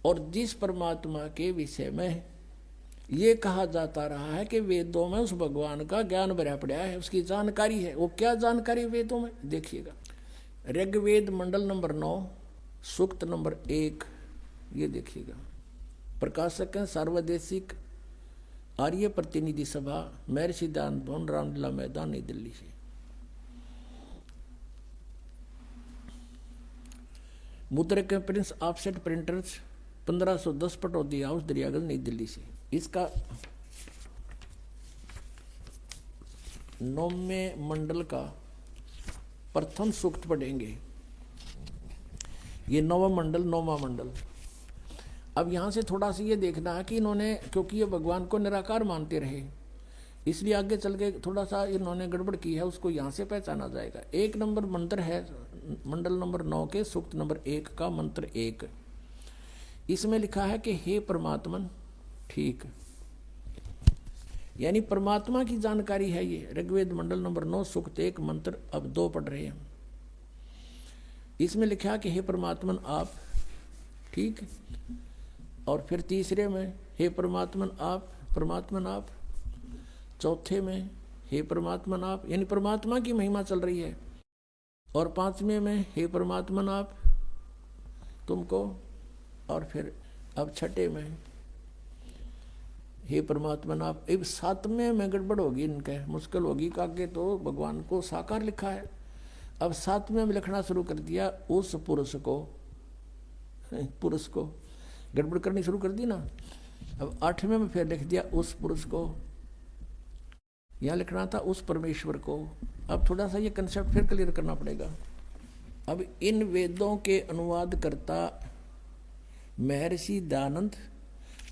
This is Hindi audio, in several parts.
और जिस परमात्मा के विषय में ये कहा जाता रहा है कि वेदों में उस भगवान का ज्ञान भरा पड़ा है, उसकी जानकारी है, वो क्या जानकारी वेदों में देखिएगा। ऋग्वेद मंडल नंबर 9 सूक्त नंबर 1, ये देखिएगा। प्रकाशक हैं सार्वदेशिक आर्य प्रतिनिधि सभा, महर्षि सिद्धांत भवन, रामलीला मैदान, नई दिल्ली से। मुद्रक के Prince offset printers 1510 Pataudi house, Daryaganj, नई दिल्ली से। इसका 9वें मंडल का प्रथम सूक्त पढ़ेंगे। ये 9वां मंडल, 9वां मंडल। अब यहाँ से थोड़ा सा ये देखना है कि इन्होंने, क्योंकि ये भगवान को निराकार मानते रहे, इसलिए आगे चल के थोड़ा सा इन्होंने गड़बड़ की है, उसको यहाँ से पहचाना जाएगा। 1 नंबर मंत्र है मंडल नंबर 9 के सूक्त नंबर 1 का मंत्र 1। इसमें लिखा है कि हे परमात्मन, ठीक, यानी परमात्मा की जानकारी है ये। ऋग्वेद मंडल नंबर 9 सूक्त 1 मंत्र अब 2 पढ़ रहे हैं। इसमें लिखा कि हे परमात्मन आप, ठीक, और फिर तीसरे में हे परमात्मन आप, परमात्मन आप, चौथे में हे परमात्मन आप, यानी परमात्मा की महिमा चल रही है। और 5वें में हे परमात्मन आप तुमको, और फिर अब 6ठे में हे परमात्मन आप। अब 7वें में गड़बड़ होगी, इनके मुश्किल होगी, आगे तो भगवान को साकार लिखा है। अब 7वें में लिखना शुरू कर दिया उस पुरुष को, पुरुष को गड़बड़ करनी शुरू कर दी ना। अब 8वें में फिर लिख दिया उस पुरुष को, यहाँ लिखना था उस परमेश्वर को। अब थोड़ा सा ये कंसेप्ट फिर क्लियर करना पड़ेगा। अब इन वेदों के अनुवाद करता महर्षि दयानंद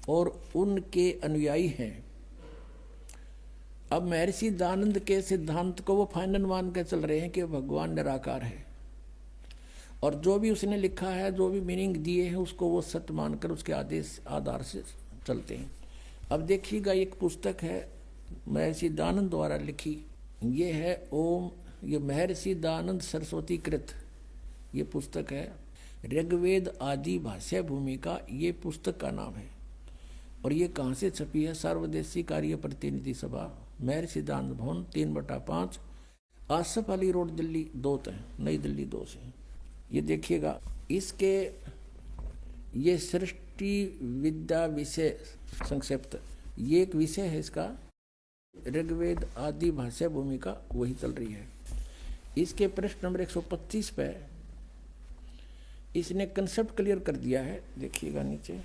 और उनके अनुयायी हैं। अब महर्षि दयानंद के सिद्धांत को वो फाइनल मान के चल रहे हैं कि भगवान निराकार है, और जो भी उसने लिखा है, जो भी मीनिंग दिए हैं, उसको वो सत्य मानकर उसके आदेश आधार से चलते हैं। अब देखिएगा, एक पुस्तक है महर्षि दयानंद द्वारा लिखी, ये है ओम, ये महर्षि दयानंद सरस्वती कृत ये पुस्तक है। ऋग्वेद आदि भाष्य भूमिका ये पुस्तक का नाम है। और ये कहाँ से छपी है? सार्वदेशिक आर्य प्रतिनिधि सभा, महर्षि सिद्धांत भवन, 3/5, आसफ अली रोड, दिल्ली 2 नई दिल्ली 2 से। ये देखिएगा, इसके ये सृष्टि विद्या विषय संक्षिप्त, ये एक विषय है इसका। ऋग्वेद आदि भाष्य भूमिका वही चल रही है। इसके पृष्ठ नंबर 125 पे इसने कंसेप्ट क्लियर कर दिया है। देखिएगा नीचे,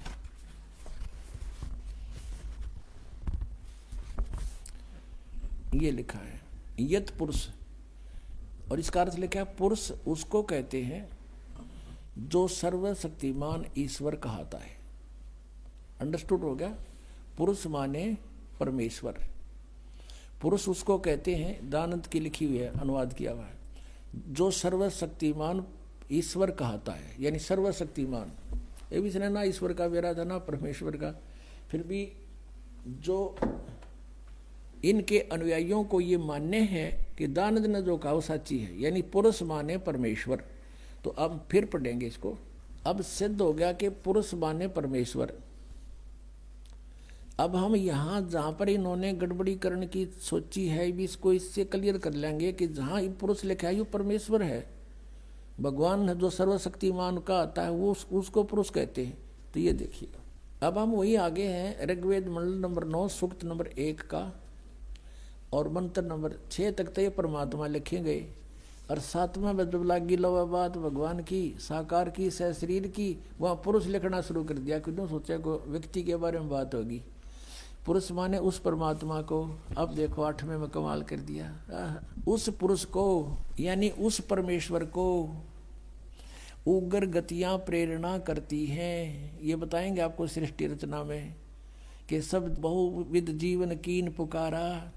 ये लिखा है यत पुरुष, और इसका अर्थ लिखा है पुरुष उसको कहते हैं जो सर्वशक्तिमान ईश्वर कहता है। अंडरस्टूड हो गया? पुरुष माने परमेश्वर, पुरुष उसको कहते हैं, दानंद की लिखी हुई है, अनुवाद किया हुआ है, जो सर्वशक्तिमान ईश्वर कहता है, यानी सर्वशक्तिमान। ये भी इसने ना ईश्वर का वेरा था ना परमेश्वर का, फिर भी जो इनके अनुयायियों को ये मानने हैं कि दानंद ने जो कहा वो सच्ची है, यानी पुरुष माने परमेश्वर। तो अब फिर पढ़ेंगे इसको। अब सिद्ध हो गया कि पुरुष माने परमेश्वर। अब हम यहाँ जहाँ पर इन्होंने गड़बड़ी करने की सोची है, भी इसको इससे क्लियर कर लेंगे कि जहाँ पुरुष लिखा है वो परमेश्वर है, भगवान जो सर्वशक्तिमान का आता है वो उसको पुरुष कहते हैं। तो ये देखिएगा, अब हम वही आगे हैं। ऋग्वेद मंडल नंबर 9 सूक्त नंबर 1 का और मंत्र नंबर 6 तक तो ये परमात्मा लिखे गए, और 7वें में जब लागी लवा बात भगवान की साकार की सह शरीर की, वहाँ पुरुष लिखना शुरू कर दिया। क्यों सोचा को व्यक्ति के बारे में बात होगी, पुरुष माने उस परमात्मा को। अब देखो 8वें में कमाल कर दिया, उस पुरुष को यानी उस परमेश्वर को उग्र गतियां प्रेरणा करती हैं। ये बताएंगे आपको सृष्टि रचना में कि सब बहुविध जीवन कीन पुकारा,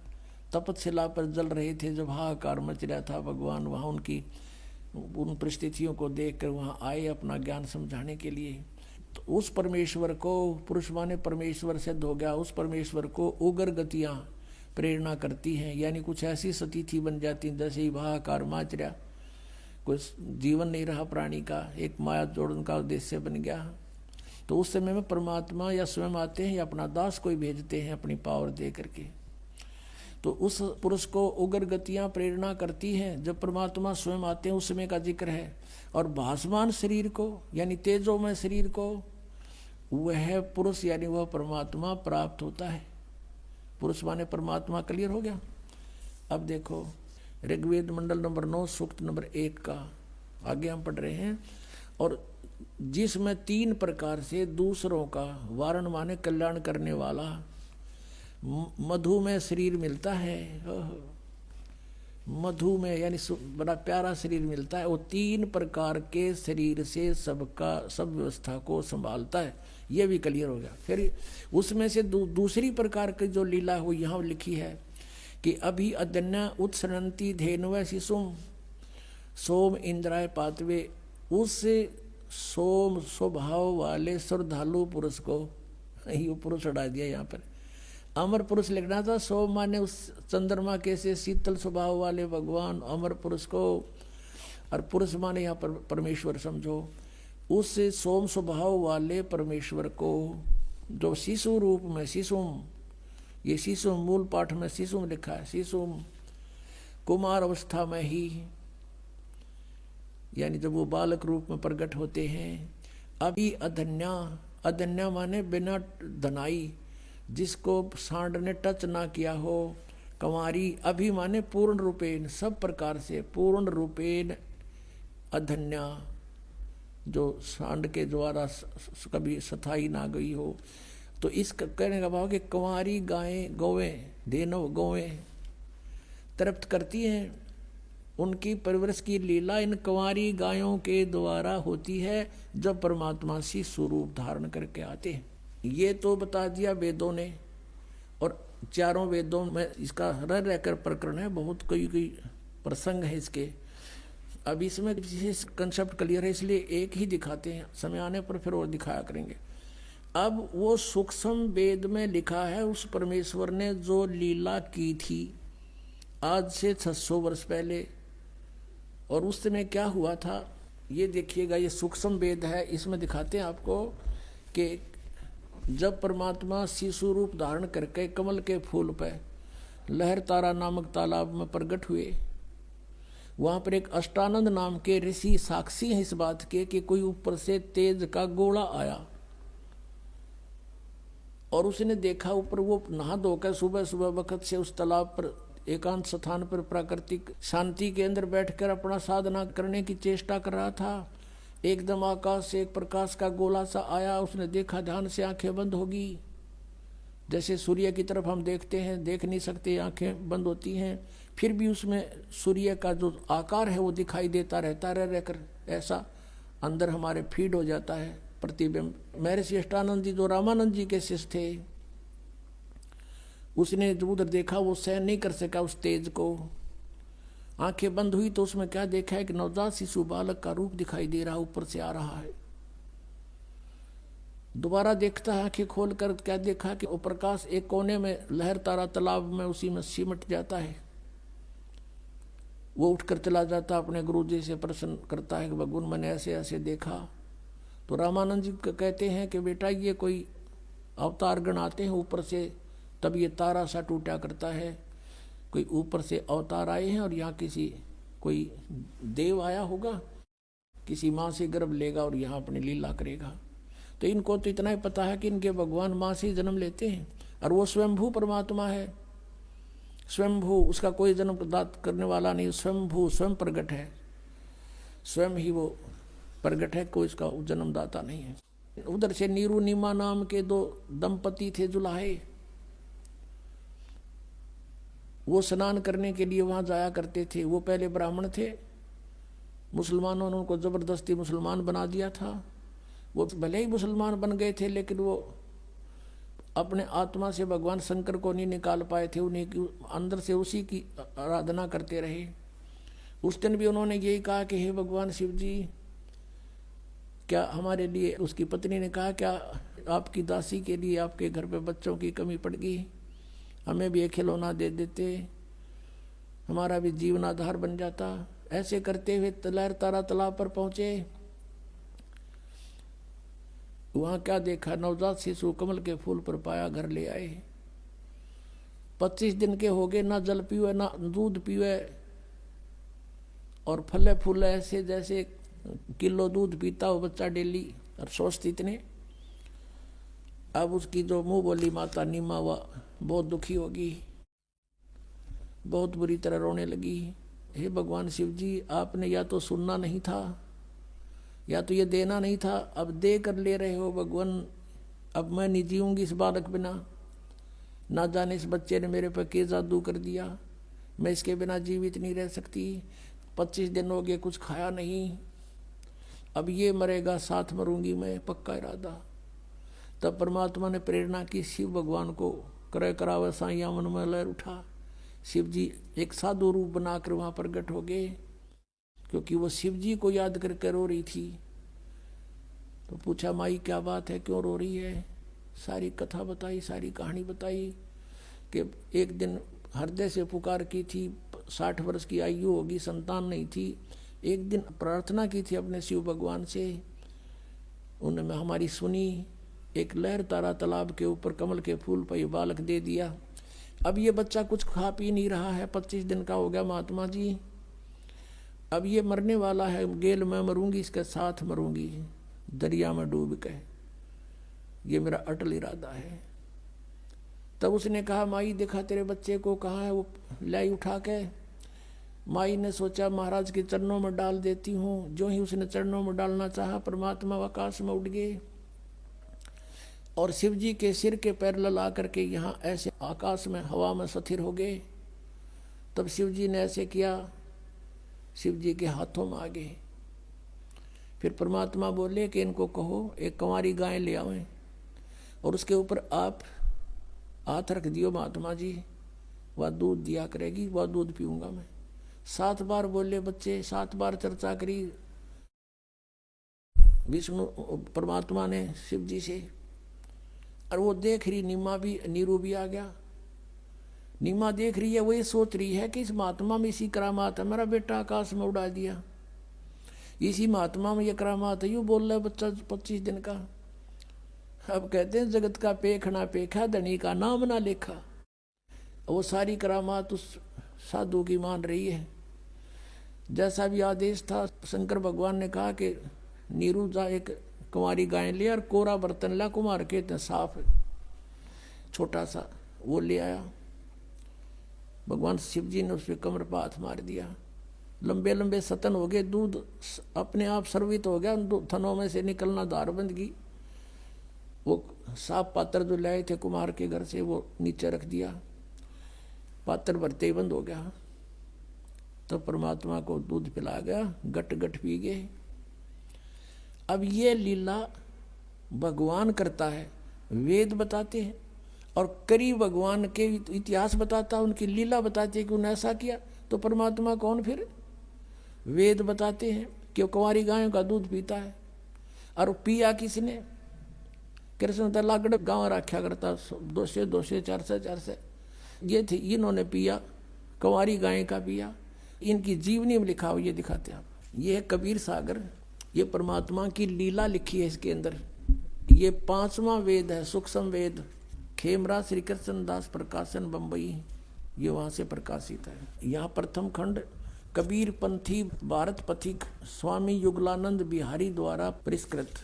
तपशिला पर जल रहे थे जब हाहाकार मच रहा था। भगवान वहाँ उनकी उन परिस्थितियों को देखकर वहाँ आए अपना ज्ञान समझाने के लिए। तो उस परमेश्वर को, पुरुष माने परमेश्वर सिद्ध हो गया, उस परमेश्वर को उग्र गतियाँ प्रेरणा करती हैं, यानी कुछ ऐसी स्थिति बन जाती जैसे ही हाहाकार मच रहा, कुछ जीवन नहीं रहा प्राणी का, एक माया जोड़न का उद्देश्य बन गया। तो उस समय में परमात्मा या स्वयं आते हैं या अपना दास कोई भेजते हैं अपनी पावर दे करके। तो उस पुरुष को उग्र गतियां प्रेरणा करती हैं। जब परमात्मा स्वयं आते हैं उस समय का जिक्र है। और भासमान शरीर को यानी तेजोमय शरीर को वह पुरुष यानी वह परमात्मा प्राप्त होता है। पुरुष माने परमात्मा। क्लियर हो गया। अब देखो ऋग्वेद मंडल नंबर 9 सूक्त नंबर 1 का आगे हम पढ़ रहे हैं। और जिसमें 3 प्रकार से दूसरों का वारण माने कल्याण करने वाला मधुमेह शरीर मिलता है। मधुमेह यानी बड़ा प्यारा शरीर मिलता है। वो 3 प्रकार के शरीर से सबका सब व्यवस्था को संभालता है। ये भी क्लियर हो गया। फिर उसमें से दूसरी प्रकार की जो लीला है वो यहाँ लिखी है कि अभी अदन्या उत्सरंती धेनुव शिशुम सोम इंद्राय पातवे। उस सोम स्वभाव वाले श्रद्धालु पुरुष को, ये पुरुष हटा दिया यहाँ पर, अमर पुरुष लिखना था। सोम माने उस चंद्रमा के से शीतल स्वभाव वाले भगवान अमर पुरुष को, और पुरुष माने यहाँ पर परमेश्वर समझो। उस सोम स्वभाव वाले परमेश्वर को जो शिशु रूप में शिशुम, ये शिशुम मूल पाठ में शिशुम लिखा है। शिशुम कुमार अवस्था में ही यानी जब वो बालक रूप में प्रकट होते हैं। अभी अधन्या, अधन्या माने बिना धनाई, जिसको सांड ने टच ना किया हो। कंवारी, अभी माने पूर्ण रूपेण, सब प्रकार से पूर्ण रूपेण अधन्या, जो सांड के द्वारा कभी सथाई ना गई हो। तो इस कहने का भाव कि कंवारी गायें गौवें धेनु गौवें तृप्त करती हैं। उनकी परवरिश की लीला इन कंवारी गायों के द्वारा होती है जब परमात्मा सी स्वरूप धारण करके आते हैं। ये तो बता दिया वेदों ने, और चारों वेदों में इसका रह रहकर प्रकरण है। बहुत कई प्रसंग है इसके। अब इसमें विशेष कंसेप्ट क्लियर है इसलिए एक ही दिखाते हैं, समय आने पर फिर और दिखाया करेंगे। अब वो सूक्ष्म वेद में लिखा है उस परमेश्वर ने जो लीला की थी आज से 600 वर्ष पहले, और उस समय क्या हुआ था ये देखिएगा। ये सूक्ष्म वेद है, इसमें दिखाते हैं आपको कि जब परमात्मा शिशु रूप धारण करके कमल के फूल पर लहर तारा नामक तालाब में प्रकट हुए, वहां पर एक अष्टानंद नाम के ऋषि साक्षी हैं इस बात के कि कोई ऊपर से तेज का गोला आया और उसने देखा ऊपर वो नहा धोकर सुबह सुबह वक्त से उस तालाब पर एकांत स्थान पर प्राकृतिक शांति के अंदर बैठकर अपना साधना करने की चेष्टा कर रहा था। एकदम आकाश से एक प्रकाश का गोला सा आया, उसने देखा, ध्यान से आंखें बंद होगी। जैसे सूर्य की तरफ हम देखते हैं, देख नहीं सकते, आंखें बंद होती हैं, फिर भी उसमें सूर्य का जो आकार है वो दिखाई देता रहता रहकर ऐसा अंदर हमारे फीड हो जाता है प्रतिबिंब। महर्षि अष्टानंद जी जो रामानंद जी के शिष्य थे, उसने जो उधर देखा वो सहन नहीं कर सका उस तेज को। आंखें बंद हुई तो उसमें क्या देखा है कि नवजात शिशु बालक का रूप दिखाई दे रहा, ऊपर से आ रहा है। दोबारा देखता है आंखें खोलकर, क्या देखा कि वो प्रकाश एक कोने में लहर तारा तालाब में उसी में सिमट जाता है। वो उठकर चला जाता, अपने गुरु जी से प्रश्न करता है कि भगवान मैंने ऐसे ऐसे देखा। तो रामानंद जी कहते हैं कि बेटा ये कोई अवतार गण आते हैं ऊपर से, तब ये तारा सा टूटा करता है। कोई ऊपर से अवतार आए हैं और यहाँ किसी कोई देव आया होगा, किसी माँ से गर्भ लेगा और यहाँ अपनी लीला करेगा। तो इनको तो इतना ही पता है कि इनके भगवान माँ से जन्म लेते हैं और वो स्वयंभू परमात्मा है। स्वयंभू, उसका कोई जन्म प्रदान करने वाला नहीं, स्वयंभू स्वयं प्रगट है, स्वयं ही वो प्रगट है, कोई इसका जन्मदाता नहीं है। उधर से नीरू नीमा नाम के 2 दंपति थे जुलाहे, वो स्नान करने के लिए वहां जाया करते थे। वो पहले ब्राह्मण थे, मुसलमानों ने उनको जबरदस्ती मुसलमान बना दिया था। वो भले ही मुसलमान बन गए थे लेकिन वो अपने आत्मा से भगवान शंकर को नहीं निकाल पाए थे, उन्हीं की अंदर से उसी की आराधना करते रहे। उस दिन भी उन्होंने यही कहा कि हे भगवान शिव जी, क्या हमारे लिए, उसकी पत्नी ने कहा क्या आपकी दासी के लिए आपके घर पे बच्चों की कमी पड़ गई, हमें भी एक खिलौना दे देते, हमारा भी जीवनाधार बन जाता। ऐसे करते हुए लहर तारा तालाब पर पहुंचे। वहां क्या देखा, नवजात शिशु कमल के फूल पर पाया, घर ले आए। 25 दिन के हो गए, ना जल पीवे ना दूध पीवे, और फले फूले ऐसे जैसे किलो दूध पीता हो बच्चा डेली, और स्वस्थ इतने। अब उसकी जो मुंह बोली माता नीमा बहुत दुखी होगी, बहुत बुरी तरह रोने लगी। हे भगवान शिव जी, आपने या तो सुनना नहीं था या तो ये देना नहीं था, अब दे कर ले रहे हो भगवान। अब मैं नहीं जीऊंगी इस बालक बिना, ना जाने इस बच्चे ने मेरे पर क्या जादू कर दिया, मैं इसके बिना जीवित नहीं रह सकती। 25 दिन हो गए, कुछ खाया नहीं, अब ये मरेगा साथ मरूंगी मैं, पक्का इरादा। तब परमात्मा ने प्रेरणा की, शिव भगवान को करे करावे साइया मन में लहर उठा। शिव जी एक साधु रूप बनाकर वहां प्रकट हो गए, क्योंकि वो शिव जी को याद करके रो रही थी। तो पूछा, माई क्या बात है, क्यों रो रही है? सारी कथा बताई, सारी कहानी बताई कि एक दिन हृदय से पुकार की थी, 60 वर्ष की आयु होगी, संतान नहीं थी। एक दिन प्रार्थना की थी अपने शिव भगवान से, उन्होंने हमारी सुनी। एक लहर तारा तालाब के ऊपर कमल के फूल पर ये बालक दे दिया। अब ये बच्चा कुछ खा पी नहीं रहा है, 25 दिन का हो गया महात्मा जी। अब ये मरने वाला है, गेल मैं मरूंगी, इसके साथ मरूंगी, दरिया में डूब के, ये मेरा अटल इरादा है। तब उसने कहा, माई देखा तेरे बच्चे को, कहाँ है वो, लाई उठा के। माई ने सोचा महाराज के चरणों में डाल देती हूँ। जो ही उसने चरणों में डालना चाहा, परमात्मा आकाश में उड़ गए और शिव जी के सिर के पैर लला करके यहाँ ऐसे आकाश में हवा में स्थिर हो गए। तब शिव जी ने ऐसे किया, शिव जी के हाथों में आ गए। फिर परमात्मा बोले कि इनको कहो एक कंवारी गाय ले आवें और उसके ऊपर आप हाथ रख दियो महात्मा जी, वह दूध दिया करेगी, वह दूध पीऊंगा मैं। 7 बार बोले बच्चे, 7 बार चर्चा करी विष्णु परमात्मा ने शिव जी से। और वो देख रही नीमा भी, नीरू भी आ गया। नीमा देख रही है, वो ये सोच रही है कि इस महात्मा में इसी करामात है, मेरा बेटा आकाश में उड़ा दिया, इसी महात्मा में ये करामात है, यूँ बोल रहा है बच्चा 25 दिन का। अब कहते हैं जगत का पेखना पेखा, धनी का नाम ना लेखा। वो सारी करामात उस साधु की मान रही है। जैसा भी आदेश था, शंकर भगवान ने कहा कि नीरू जा एक कुंवारी गाय ले और कोरा बर्तन ला, कुमार के साफ छोटा सा, वो ले आया। भगवान शिव जी ने उस पर कमर पर हाथ मार दिया। लंबे लंबे सतन हो गए, दूध अपने आप सर्वित हो गया, उन थनों में से निकलना धार बंद गई। वो साफ पात्र जो लाए थे कुमार के घर से, वो नीचे रख दिया, पात्र भरते ही बंद हो गया। तो परमात्मा को दूध पिला गया, गट गट पी गए। अब ये लीला भगवान करता है, वेद बताते हैं, और करी भगवान के इतिहास बताता है, उनकी लीला बताते हैं कि उन्होंने ऐसा किया। तो परमात्मा कौन फिर? वेद बताते हैं कि वो कुंवारी गायों का दूध पीता है। और पिया किसने? कृष्ण तो लागड़ गाँव रखा करता, 200 200 400 400 ये थे, इन्होंने पिया, कुंवारी गाय का पिया। इनकी जीवनी में लिखा हो, ये दिखाते हैं आप। ये है कबीर सागर, ये परमात्मा की लीला लिखी है इसके अंदर। ये 5वां वेद है, सूक्ष्म वेद, खेमरा श्री कृष्ण दास प्रकाशन बम्बई, ये वहाँ से प्रकाशित है। यहाँ प्रथम खंड कबीर पंथी भारत पथिक स्वामी युगलानंद बिहारी द्वारा परिष्कृत,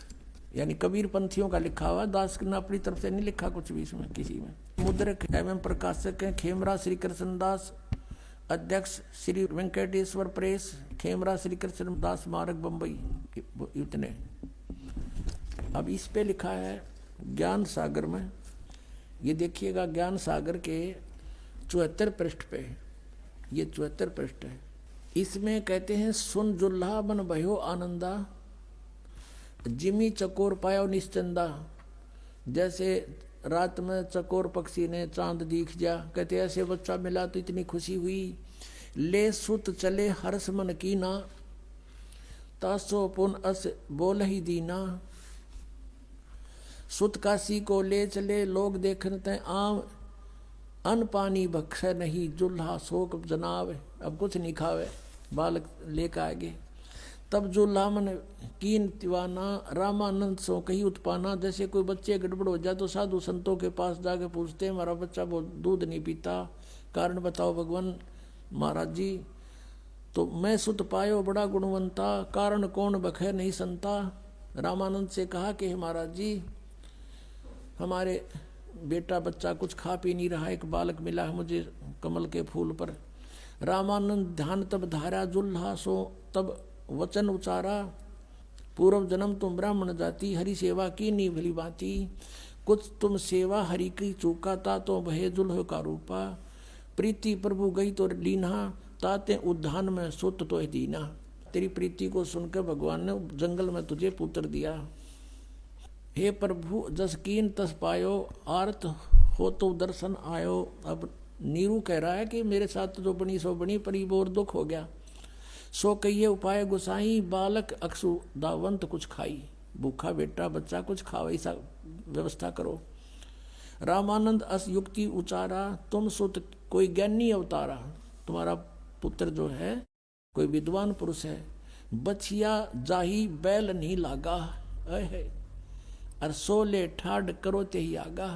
यानी कबीर पंथियों का लिखा हुआ। दास ने अपनी तरफ से नहीं लिखा कुछ भी इसमें, किसी में। मुद्रक एवं प्रकाशक हैं खेमरा श्री कृष्ण दास, अध्यक्ष श्री वेंकटेश्वर प्रेस, खेमरा श्री कृष्ण दास मार्ग बम्बई, इतने। अब इस पे लिखा है ज्ञान सागर में, ये देखिएगा ज्ञान सागर के 74 पृष्ठ पे, ये 74 पृष्ठ है। इसमें कहते हैं, सुन जुल्हा बन भयो आनंदा, जिमी चकोर पायो निश्चंदा। जैसे रात में चकोर पक्षी ने चांद दिख जा, कहते ऐसे बच्चा मिला तो इतनी खुशी हुई। ले सुत चले हर्ष मन की ना, तासो पुन अस बोल ही दीना। सुत काशी को ले चले, लोग देखते आम, अन पानी बख्श नहीं, जुल्हा शोक जनाव। अब कुछ नहीं खावे, बालक लेकर आगे। तब जो लामन कीन तिवाना रामानंद सो कही उत्पाना। जैसे कोई बच्चे गड़बड़ हो जाए तो साधु संतों के पास जाके पूछते हैं हमारा बच्चा बहुत दूध नहीं पीता, कारण बताओ भगवान। महाराज जी तो मैं सुत पायो बड़ा गुणवंता, कारण कौन बखे नहीं संता। रामानंद से कहा कि महाराज जी हमारे बेटा बच्चा कुछ खा पी नहीं रहा, एक बालक मिला है मुझे कमल के फूल पर। रामानंद ध्यान तब धारा जुल्हा सो तब वचन उचारा, पूर्व जन्म तुम ब्राह्मण जाति, हरि सेवा की नी भली बाती। कुछ तुम सेवा हरि की चूका, ता तो भय जुल्ह का रूपा। प्रीति प्रभु गई तो लीना, ताते उद्यान में सुत तो दीना। तेरी प्रीति को सुनकर भगवान ने जंगल में तुझे पुत्र दिया। हे प्रभु जस कीन तस पायो, आर्त हो तो दर्शन आयो। अब नीरू कह रहा है कि मेरे साथ जो बनी सो बनी, पर और दुख हो गया। सो कहिए उपाय गुसाई, बालक अक्षु दावंत कुछ खाई। भूखा बेटा बच्चा कुछ खाओ, ऐसा व्यवस्था करो। रामानंद अस युक्ति उचारा, तुम सुत कोई ज्ञानी अवतारा। तुम्हारा पुत्र जो है कोई विद्वान पुरुष है। बछिया जाही बैल नहीं लागा, और सोले ठाड करो ते ही आगा।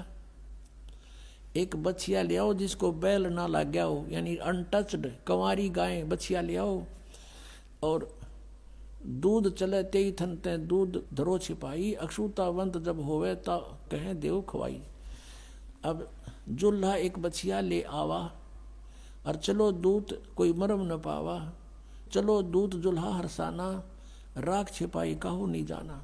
एक बछिया ले आओ जिसको बैल ना लग गया हो, यानी अनटच्ड कंवारी गाय बछिया ले आओ, और दूध चले ते ही थनते दूध धरो छिपाई। अक्षुतावंत जब होवे ता कहें देव खवाई। अब जुल्हा एक बछिया ले आवा, और चलो दूत कोई मरम न पावा। चलो दूत जुल्हा हरसाना, राख छिपाई काहू नहीं जाना।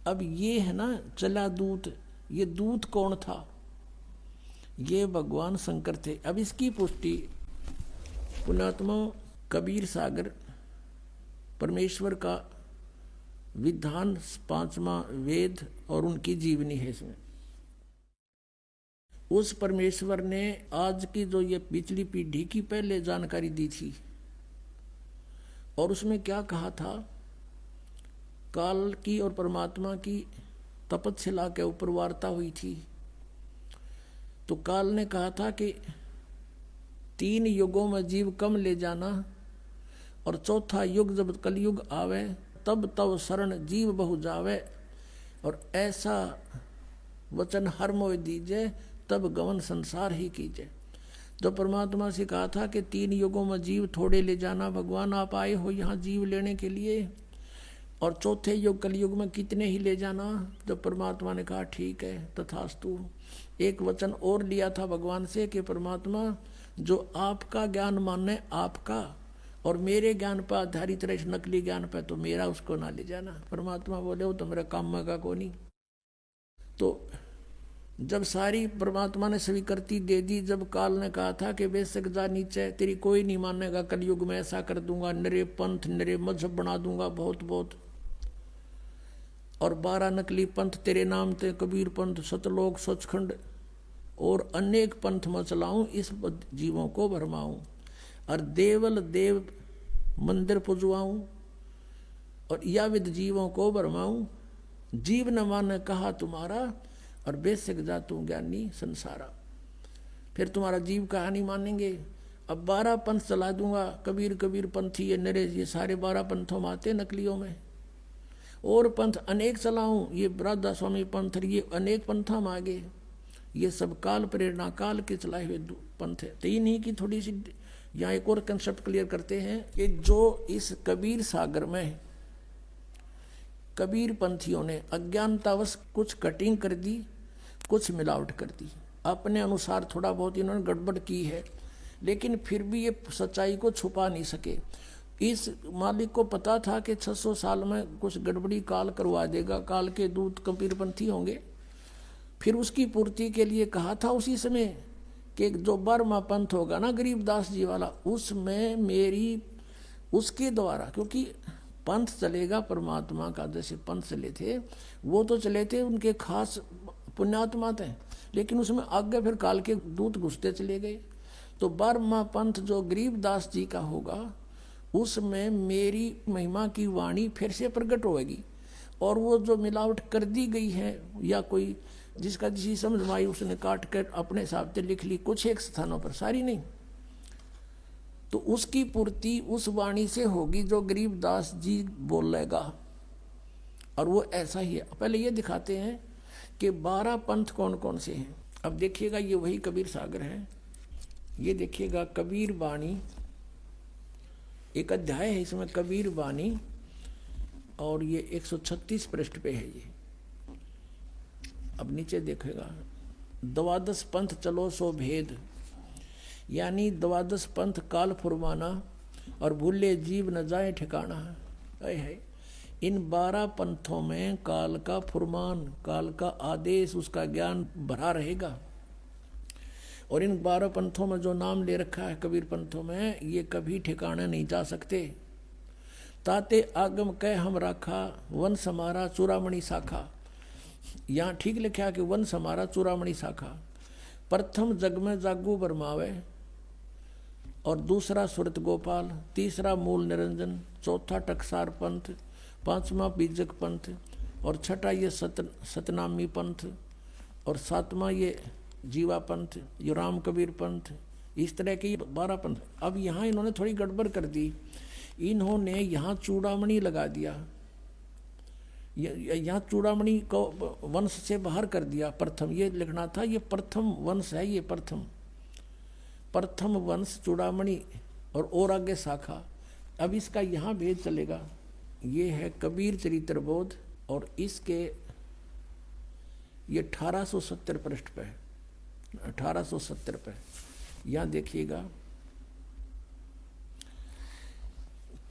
अब ये है ना चला दूत, ये दूत कौन था? ये भगवान शंकर थे। अब इसकी पुष्टि पुण्यात्मा कबीर सागर परमेश्वर का विधान 5वां वेद और उनकी जीवनी है। इसमें उस परमेश्वर ने आज की जो ये पिछली पीढ़ी की पहले जानकारी दी थी, और उसमें क्या कहा था? काल की और परमात्मा की तपस्या के ऊपर वार्ता हुई थी। तो काल ने कहा था कि 3 युगों में जीव कम ले जाना, और चौथा युग जब कलयुग आवे तब तब शरण जीव बहु जावे, और ऐसा वचन हर मोह दीजे तब गवन संसार ही कीजिए। जो परमात्मा से कहा था कि 3 युगों में जीव थोड़े ले जाना, भगवान आप आए हो यहाँ जीव लेने के लिए, और चौथे युग कलयुग में कितने ही ले जाना। जब परमात्मा ने कहा ठीक है तथास्तु। एक वचन और लिया था भगवान से कि परमात्मा जो आपका ज्ञान माने आपका, और मेरे ज्ञान पर आधारित रहे नकली ज्ञान पर, तो मेरा उसको ना ले जाना। परमात्मा बोले वो तो मेरा काम का को नहीं। तो जब सारी परमात्मा ने स्वीकृति दे दी, जब काल ने कहा था कि बेशक जा नीचे, तेरी कोई नहीं मानेगा, कलयुग में ऐसा कर दूंगा, नरे पंथ नरे मजहब बना दूंगा बहुत बहुत, और 12 नकली पंथ तेरे नाम ते, कबीर पंथ, सतलोक, सचखंड और अनेक पंथ में चलाऊं, इस जीवों को भरमाऊं, और देवल देव मंदिर पुजवाऊं, और या विद जीवों को भरमाऊं। जीव न माने कहा तुम्हारा, और बेशक जा तू ज्ञानी संसारा। फिर तुम्हारा जीव कहा नहीं मानेंगे। अब 12 पंथ चला दूंगा, कबीर कबीर पंथी ये नरे, ये सारे 12 पंथों में आते नकलियों में, और पंथ अनेक चलाऊं, ये राधा स्वामी पंथ, ये अनेक पंथा में आगे, ये सब काल प्रेरणा काल के चलाए हुए पंथ है। 3 ही की थोड़ी सी यहाँ एक और कंसेप्ट क्लियर करते हैं कि जो इस कबीर सागर में कबीर पंथियों ने अज्ञानतावश कुछ कटिंग कर दी, कुछ मिलावट कर दी, अपने अनुसार थोड़ा बहुत इन्होंने गड़बड़ की है, लेकिन फिर भी ये सच्चाई को छुपा नहीं सके। इस मालिक को पता था कि 600 साल में कुछ गड़बड़ी काल करवा देगा, काल के दूत कबीरपंथी होंगे। फिर उसकी पूर्ति के लिए कहा था उसी समय कि जो 12वां पंथ होगा ना गरीबदास जी वाला, उसमें मेरी उसके द्वारा, क्योंकि पंथ चलेगा परमात्मा का, जैसे पंथ चले थे वो तो चले थे उनके खास पुण्यात्मा थे, लेकिन उसमें आगे फिर काल के दूत घुसते चले गए। तो 12वां पंथ जो गरीबदास जी का होगा, उसमें मेरी महिमा की वाणी फिर से प्रकट होगी, और वो जो मिलावट कर दी गई है या कोई जिसका जिसी समझ में आई उसने काट कर अपने हिसाब से लिख ली, कुछ एक स्थानों पर, सारी नहीं। तो उसकी पूर्ति उस वाणी से होगी जो गरीबदास जी बोलेगा। और वो ऐसा ही है। पहले ये दिखाते हैं कि 12 पंथ कौन कौन से हैं। अब देखिएगा, ये वही कबीर सागर है। ये देखिएगा कबीर वाणी, एक अध्याय है इसमें कबीर वाणी, और ये 136 पृष्ठ पे है ये। अब नीचे देखेगा, 12 पंथ चलो सो भेद, यानी 12 पंथ काल फुरमाना और भूले जीव न जाए ठिकाना है। इन 12 पंथों में काल का फुरमान, काल का आदेश, उसका ज्ञान भरा रहेगा। और इन 12 पंथों में जो नाम ले रखा है कबीर पंथों में, ये कभी ठिकाना नहीं जा सकते। ताते आगम कह हम राखा, वन समारा चूड़ामणि शाखा। यहाँ ठीक लिखा कि वन समारा चूड़ामणि शाखा। प्रथम जग में जागू बरमावे, और दूसरा सुरत गोपाल, तीसरा मूल निरंजन, चौथा टकसार पंथ, पांचवा बीजक पंथ, और छठा ये सतनामी पंथ, और सातवां ये जीवा पंथ, ये राम कबीर पंथ। इस तरह के 12 पंथ। अब यहाँ इन्होंने थोड़ी गड़बड़ कर दी। इन्होंने यहाँ चूड़ामणि लगा दिया, यहाँ चूड़ामणि को वंश से बाहर कर दिया। प्रथम ये लिखना था, ये प्रथम वंश है, ये प्रथम वंश चूड़ामणि, और आगे शाखा। अब इसका यहाँ भेद चलेगा। ये है कबीर चरित्र बोध, और इसके ये 1870 पृष्ठ पे है, 1870 पे। यहाँ देखिएगा,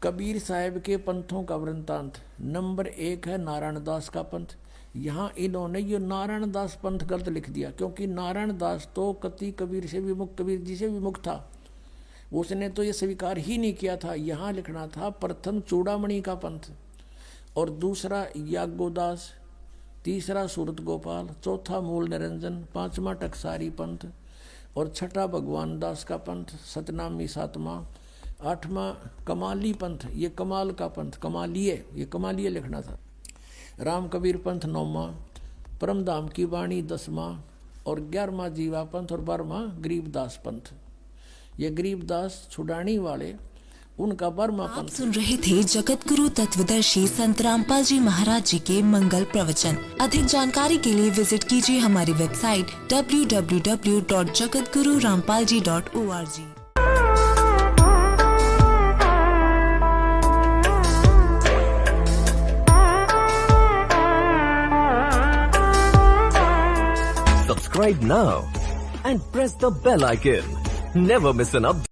कबीर साहब के पंथों का वृंतांत। नंबर 1 है नारायण दास का पंथ। यहाँ इन्होंने ये नारायण दास पंथ गलत लिख दिया, क्योंकि नारायण दास तो कति कबीर से विमुख, कबीर जी से विमुख था। उसने तो ये स्वीकार ही नहीं किया था। यहाँ लिखना था प्रथम चूड़ामणि का पंथ, और दूसरा याज्ञोदास, तीसरा सूरत गोपाल, चौथा मूल निरंजन, पांचवा टकसारी पंथ, और छठा भगवान दास का पंथ, सतनामी सातवां, आठवां कमाली पंथ, ये कमाल का पंथ, कमालिये, ये कमालिये लिखना था। राम कबीर पंथ 9वां, परमधाम की वाणी 10वां, और 11वां जीवा पंथ, और 12वां गरीबदास पंथ। ये गरीबदास छुड़ानी वाले, उनका 12वां पंथ। आप सुन रहे थे जगत गुरु तत्वदर्शी संत रामपाल जी महाराज जी के मंगल प्रवचन। अधिक जानकारी के लिए विजिट कीजिए हमारी website www.jagatgururampalji.org। Subscribe now and press the bell icon. Never miss an update.